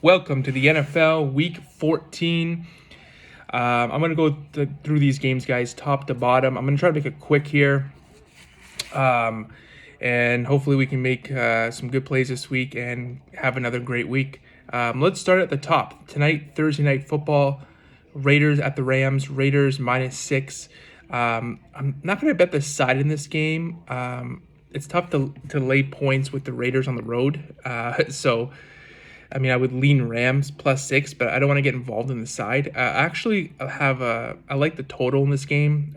Welcome to the NFL Week 14. I'm going to go through these games, guys, top to bottom. I'm going to try to make it quick here. And hopefully we can make some good plays this week and have another great week. Let's start at the top. Tonight, Thursday Night Football, Raiders at the Rams. Raiders -6. I'm not going to bet the side in this game. It's tough to lay points with the Raiders on the road. I would lean Rams +6, but I don't want to get involved in the side. I like the total in this game.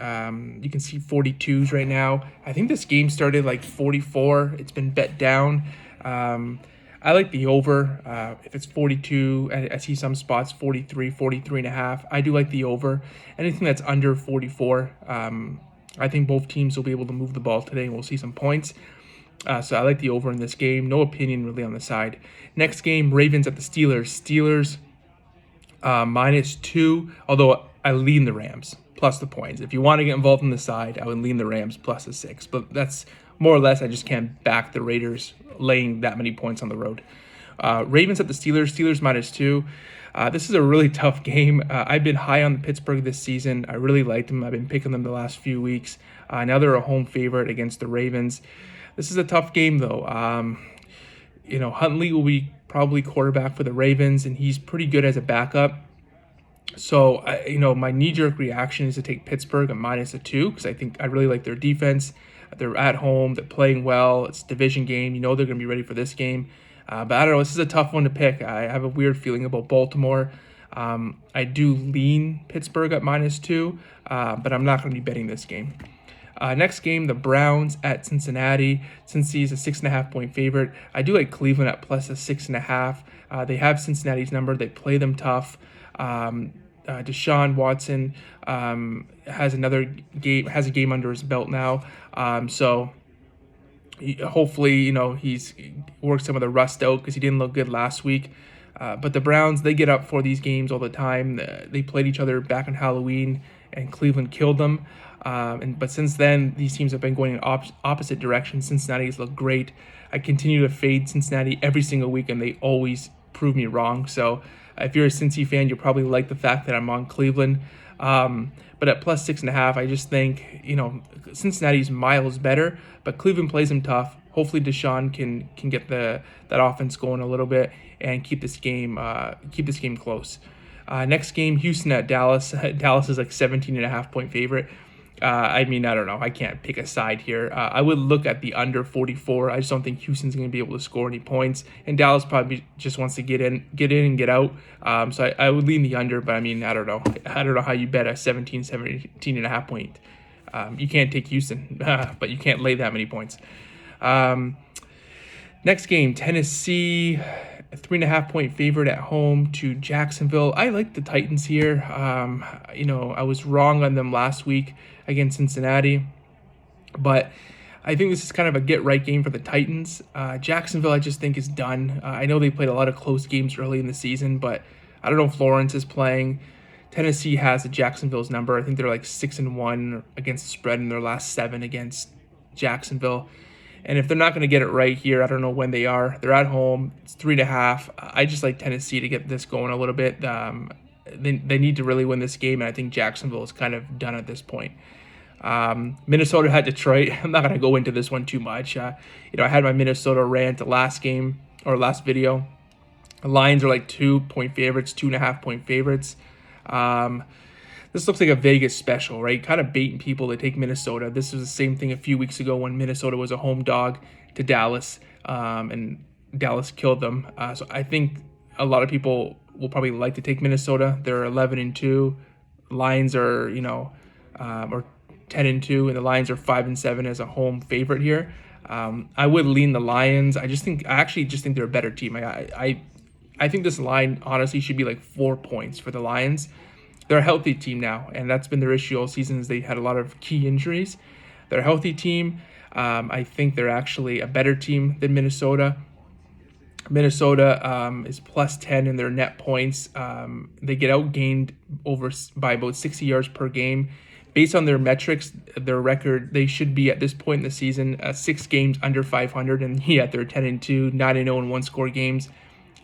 You can see 42s right now. I think this game started like 44. It's been bet down. I like the over. If it's 42, I see some spots 43, 43.5. I do like the over. Anything that's under 44, I think both teams will be able to move the ball today, and we'll see some points. So I like the over in this game. No opinion really on the side. Next game, Ravens at the Steelers. Steelers -2, although I lean the Rams plus the points. If you want to get involved in the side, I would lean the Rams plus the 6. But that's more or less, I just can't back the Raiders laying that many points on the road. Ravens at the Steelers. Steelers -2. This is a really tough game. I've been high on Pittsburgh this season. I really liked them. I've been picking them the last few weeks. Now they're a home favorite against the Ravens. This is a tough game, though. Huntley will be probably quarterback for the Ravens, and he's pretty good as a backup. So, my knee-jerk reaction is to take Pittsburgh at -2 because I really like their defense. They're at home. They're playing well. It's a division game. They're going to be ready for this game. But I don't know. This is a tough one to pick. I have a weird feeling about Baltimore. I do lean Pittsburgh at -2, but I'm not going to be betting this game. Next game, the Browns at Cincinnati. Cincy's a 6.5-point favorite. I do like Cleveland at +6.5. They have Cincinnati's number. They play them tough. Deshaun Watson has a game under his belt now. So hopefully, he's worked some of the rust out because he didn't look good last week. But the Browns, they get up for these games all the time. They played each other back on Halloween, and Cleveland killed them. But since then, these teams have been going in opposite directions. Cincinnati's look great. I continue to fade Cincinnati every single week, and they always prove me wrong. So if you're a Cincy fan, you'll probably like the fact that I'm on Cleveland. But at +6.5, I just think, Cincinnati's miles better, but Cleveland plays them tough. Hopefully Deshaun can get that offense going a little bit and keep this game close. Next game, Houston at Dallas. Dallas is like 17.5-point favorite. I don't know. I can't pick a side here. I would look at the under 44. I just don't think Houston's going to be able to score any points, and Dallas probably just wants to get in and get out. So I would lean the under, but I don't know. I don't know how you bet a 17.5 point. You can't take Houston, but you can't lay that many points. Next game, Tennessee, a 3.5-point favorite at home to Jacksonville. I like the Titans here. I was wrong on them last week against Cincinnati, but I think this is kind of a get-right game for the Titans. Jacksonville, I just think, is done. I know they played a lot of close games early in the season, but I don't know if Lawrence is playing. Tennessee has Jacksonville's number. I think they're like 6-1 against the spread in their last 7 against Jacksonville. And if they're not going to get it right here, I don't know when they are. They're at home. It's 3.5. I just like Tennessee to get this going a little bit. They need to really win this game, and I think Jacksonville is kind of done at this point. Minnesota had Detroit. I'm not going to go into this one too much. I had my Minnesota rant last video. The Lions are like 2-point favorites, 2.5-point favorites. This looks like a Vegas special, right? Kind of baiting people to take Minnesota. This was the same thing a few weeks ago when Minnesota was a home dog to Dallas, and Dallas killed them. So I think a lot of people will probably like to take Minnesota. They're 11-2. Lions are, or 10-2, and the Lions are 5-7 as a home favorite here. I would lean the Lions. I actually just think they're a better team. I think this line honestly should be like 4 points for the Lions. They're a healthy team now, and that's been their issue all season is they had a lot of key injuries. They're a healthy team. I think they're actually a better team than Minnesota. Minnesota is +10 in their net points. They get outgained by about 60 yards per game. Based on their metrics, their record, they should be at this point in the season 6 games under 500, and yet they're 10-2, 9-0 in one-score games.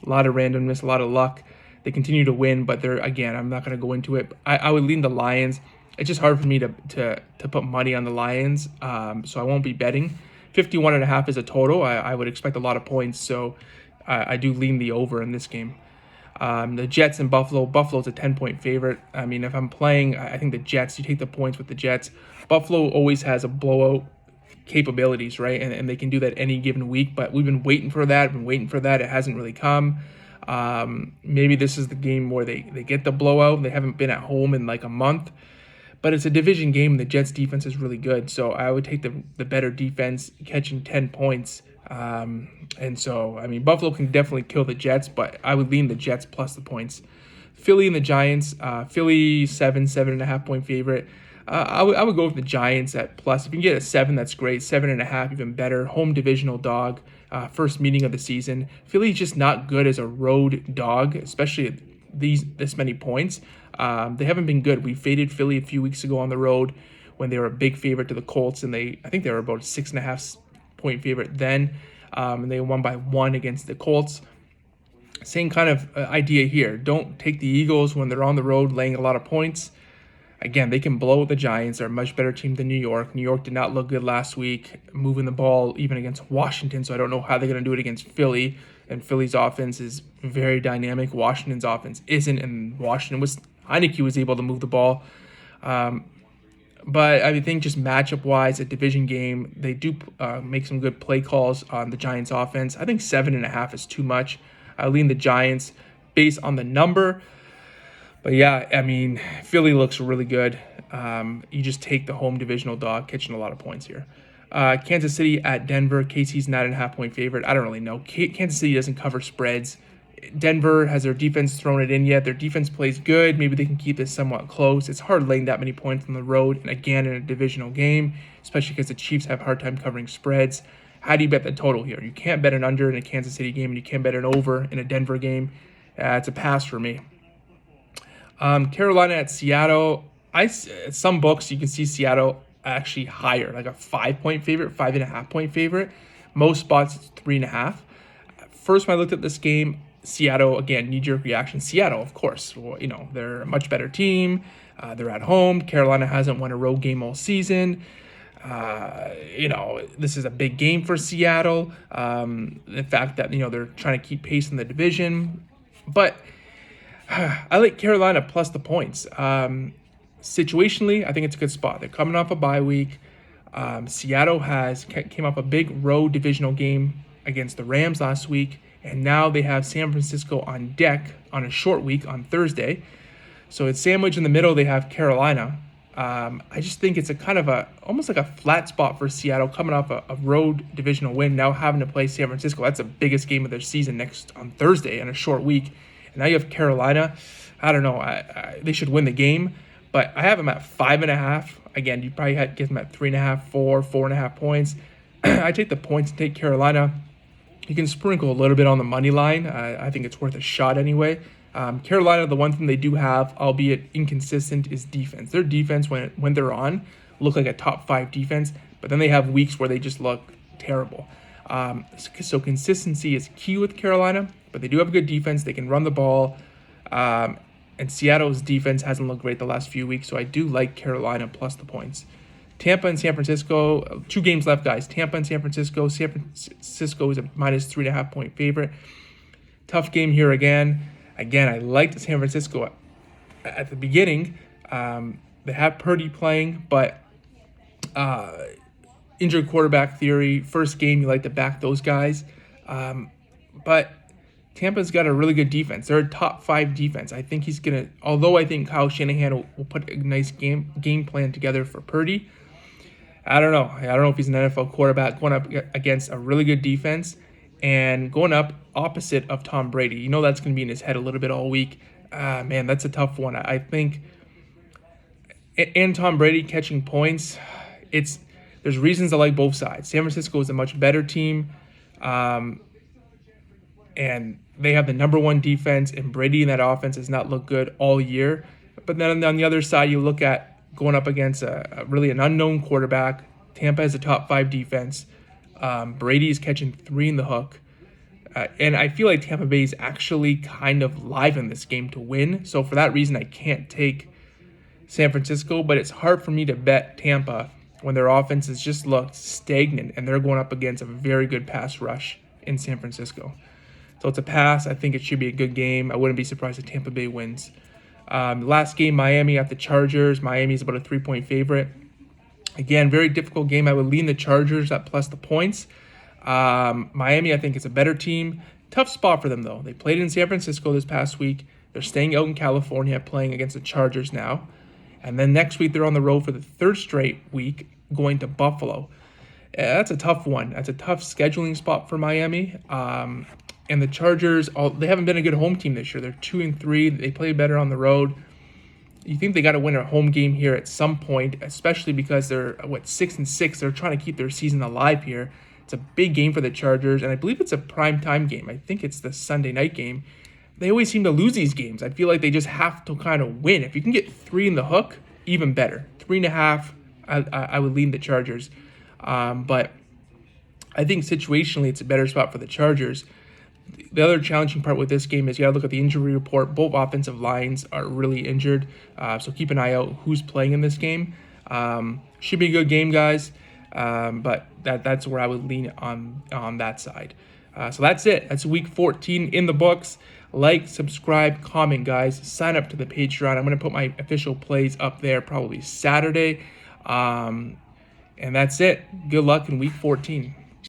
A lot of randomness, a lot of luck. They continue to win, but they're, again, I'm not going to go into it. I would lean the Lions. It's just hard for me to put money on the Lions, so I won't be betting. 51.5 is a total. I would expect a lot of points, so I do lean the over in this game. The Jets and Buffalo. Buffalo's a 10-point favorite. I mean, if I'm playing, I think the Jets, you take the points with the Jets. Buffalo always has a blowout capabilities, right? And they can do that any given week, but we've been waiting for that, It hasn't really come. Maybe this is the game where they get the blowout. They haven't been at home in like a month, but it's a division game. The Jets defense is really good, so I would take the better defense catching 10 points. And so, I mean, Buffalo can definitely kill the Jets, but I would lean the Jets plus the points. Philly and the Giants. Philly 7.5 point favorite. I would go with the Giants at plus. If you can get a 7, that's great. 7.5, even better. Home divisional dog. First meeting of the season. Philly's just not good as a road dog, especially at this many points. They haven't been good. We faded Philly a few weeks ago on the road when they were a big favorite to the Colts, and I think they were about a 6.5 point favorite then, and they won by 1 against the Colts. Same kind of idea here. Don't take the Eagles when they're on the road laying a lot of points. Again, they can blow the Giants. They're a much better team than New York. New York did not look good last week, moving the ball even against Washington, so I don't know how they're going to do it against Philly. And Philly's offense is very dynamic. Washington's offense isn't, and Heineke was able to move the ball. But I think just matchup-wise, a division game, they do make some good play calls on the Giants' offense. I think 7.5 is too much. I lean the Giants based on the number. But yeah, I mean, Philly looks really good. You just take the home divisional dog, catching a lot of points here. Kansas City at Denver. KC's 9.5 point favorite. I don't really know. Kansas City doesn't cover spreads. Denver has their defense thrown it in yet. Their defense plays good. Maybe they can keep this somewhat close. It's hard laying that many points on the road, and again in a divisional game, especially because the Chiefs have a hard time covering spreads. How do you bet the total here? You can't bet an under in a Kansas City game, and you can't bet an over in a Denver game. It's a pass for me. Carolina at Seattle. Some books you can see Seattle actually higher, like a 5-point favorite, 5.5 point favorite. Most spots it's 3.5. First, when I looked at this game, Seattle, again, knee-jerk reaction. Seattle, of course, well, they're a much better team. They're at home. Carolina hasn't won a road game all season. This is a big game for Seattle. The fact that, they're trying to keep pace in the division. But I like Carolina plus the points. Situationally, I think it's a good spot. They're coming off a bye week. Seattle came off a big road divisional game against the Rams last week, and now they have San Francisco on deck on a short week on Thursday. So it's sandwiched in the middle. They have Carolina. I just think it's almost like a flat spot for Seattle coming off a road divisional win, now having to play San Francisco. That's the biggest game of their season next on Thursday in a short week. And now you have Carolina. I don't know. They should win the game, but I have them at 5.5. Again, you probably get them at 3.5, 4.5 points. I take the points and take Carolina. You can sprinkle a little bit on the money line. I think it's worth a shot anyway. Carolina, the one thing they do have, albeit inconsistent, is defense. Their defense, when they're on, look like a top 5 defense, but then they have weeks where they just look terrible. So consistency is key with Carolina, but they do have a good defense. They can run the ball. And Seattle's defense hasn't looked great the last few weeks, so I do like Carolina plus the points. Tampa and San Francisco, 2 games left, guys. Tampa and San Francisco. San Francisco is a minus 3.5 point favorite. Tough game here again. Again, I liked San Francisco at the beginning. They have Purdy playing, but injured quarterback theory. First game, you like to back those guys. But Tampa's got a really good defense. They're a top 5 defense. I think although I think Kyle Shanahan will put a nice game plan together for Purdy. I don't know. I don't know if he's an NFL quarterback going up against a really good defense and going up opposite of Tom Brady. That's going to be in his head a little bit all week. Man, that's a tough one. I think, and Tom Brady catching points, there's reasons I like both sides. San Francisco is a much better team, and they have the number 1 defense, and Brady in that offense has not looked good all year. But then on the other side, you look at going up against really an unknown quarterback. Tampa has a top 5 defense. Brady's catching 3 in the hook. And I feel like Tampa Bay is actually kind of live in this game to win. So for that reason, I can't take San Francisco, but it's hard for me to bet Tampa when their offense has just looked stagnant and they're going up against a very good pass rush in San Francisco. So it's a pass. I think it should be a good game. I wouldn't be surprised if Tampa Bay wins. Last game, Miami at the Chargers. Miami is about a 3-point favorite. Again, very difficult game. I would lean the Chargers at plus the points. Miami, I think, is a better team. Tough spot for them, though. They played in San Francisco this past week. They're staying out in California, playing against the Chargers now. And then next week, they're on the road for the third straight week, going to Buffalo. That's a tough one. That's a tough scheduling spot for Miami. And the Chargers, they haven't been a good home team this year. They're 2-3. They play better on the road. You think they got to win a home game here at some point, especially because they're 6-6. They're trying to keep their season alive here. It's a big game for the Chargers, and I believe it's a primetime game. I think it's the Sunday night game. They always seem to lose these games. I feel like they just have to kind of win. If you can get 3 in the hook, even better. 3.5, I would lean the Chargers. But I think situationally it's a better spot for the Chargers. The other challenging part with this game is you got to look at the injury report. Both offensive lines are really injured, so keep an eye out who's playing in this game. Should be a good game, guys, but that's where I would lean on that side. So that's it. That's week 14 in the books. Like, subscribe, comment, guys. Sign up to the Patreon. I'm going to put my official plays up there probably Saturday. And that's it. Good luck in week 14.